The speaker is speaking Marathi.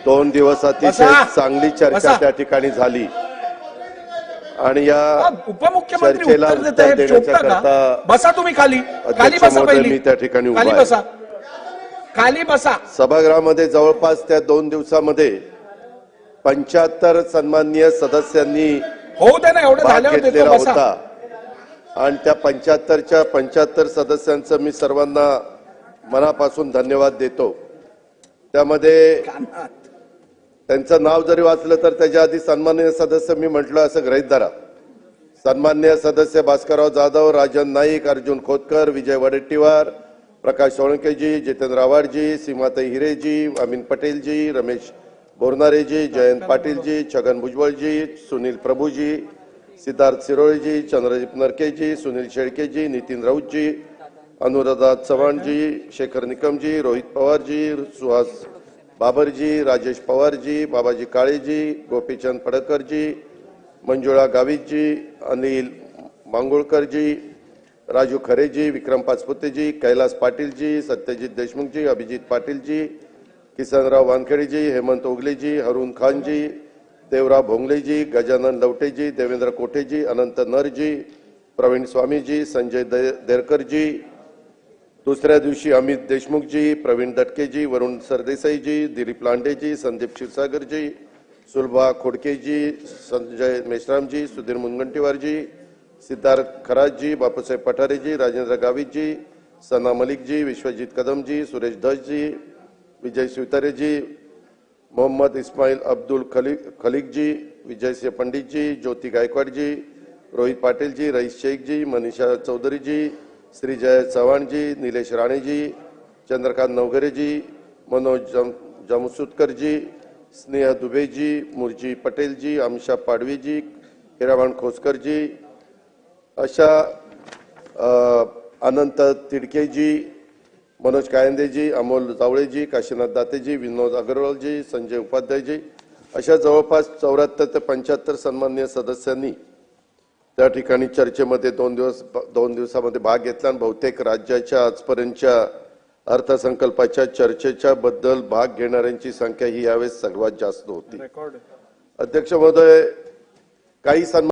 2 दिवस अतिशय चांगली चर्चा त्या ठिकाणी झाली आणि या उपमुख्यमंत्री चर्चेला उत्तर देत उत्तर आहेत, देण्याच्या शोभतं का? करता बसा तुम्ही खाली अध्यक्ष बसा महोदय, पहिली. मी त्या ठिकाणी उभा खाली आहे. बसा, खाली बसा. सभागृहामध्ये जवळपास त्या 2 दिवसामध्ये 75 सन्माननीय सदस्यांनी होऊ दे ना, एवढं भाग झाल्यावर घेतलेला देतो, बसा. होता आणि त्या 75 सदस्यांचं मी सर्वांना मनापासून धन्यवाद देतो. त्यामध्ये त्यांचं नाव जरी वाचलं तर त्याच्या आधी सन्माननीय सदस्य मी म्हटलं असं गृहीत धरा. सन्माननीय सदस्य भास्करराव जाधव, राजन नाईक, अर्जुन खोतकर, विजय वडेट्टीवार, प्रकाश सोळंकेजी, जितेंद्र आव्हाडजी, सीमाताई हिरेजी, अमीन पटेलजी, रमेश बोरनारेजी, जयंत पाटीलजी, छगन भुजबळजी, सुनील प्रभूजी, सिद्धार्थ सिरोळेजी, चंद्रदीप नरकेजी, सुनील शेळकेजी, नितीन राऊतजी, अनुराधा चव्हाणजी, शेखर निकमजी, रोहित पवारजी, सुहास बाबरजी, राजेश पवारजी, बाबाजी काळेजी, गोपीचंद पडकरजी, मंजुळा गावितजी, अनिल मांगोळकरजी, राजू खरेजी, विक्रम पाचपुतेजी, कैलास पाटीलजी, सत्यजित देशमुखजी, अभिजित पाटीलजी, किसनराव वानखेडेजी, हेमंत ओगलेजी, हरून खानजी, देवराव भोंगलेजी, गजानन लवटेजी, देवेंद्र कोठेजी, अनंत नरजी, प्रवीण स्वामीजी, संजय देरकरजी, दुसऱ्या दिवशी अमित देशमुखजी, प्रवीण दटकेजी, वरुण सरदेसाईजी, दिलीप लांडेजी, संदीप क्षीरसागरजी, सुलभा खोडकेजी, संजय मेश्रामजी, सुधीर मुनगंटीवारजी, सिद्धार्थ खराजजी, बापूसाहेब पठारेजी, राजेंद्र गावितजी, सना मलिकजी, विश्वजीत कदमजी, सुरेश धसजी, विजय शिवतारेजी, मोहम्मद इस्माईल अब्दुल खलीकजी, विजयसिंह पंडितजी, ज्योती गायकवाडजी, रोहित पाटीलजी, रईस शेखजी, मनीषा चौधरीजी, श्रीजय चव्हाणजी, निलेश राणेजी, चंद्रकांत नवघरेजी, मनोज जमसुतकरजी, स्नेह दुबेजी, मुरजी पटेलजी, अमिषा पाडवीजी, हिरावण खोसकरजी, अशा अनंत तिडकेजी, मनोज कायंदेजी, अमोल जावळेजी, काशीनाथ दातेजी, विनोद अग्रवालजी, संजय उपाध्यायजी, अशा जवळपास 74 ते 75 सन्माननीय सदस्यांनी त्या ठिकाणी चर्चेमध्ये 2 दिवसामध्ये भाग घेतला आणि बहुतेक राज्याच्या आजपर्यंतच्या अर्थसंकल्पाच्या चर्चेच्या बद्दल भाग घेणाऱ्यांची संख्या ही यावेळेस सर्वात जास्त होती. अध्यक्ष महोदय, काही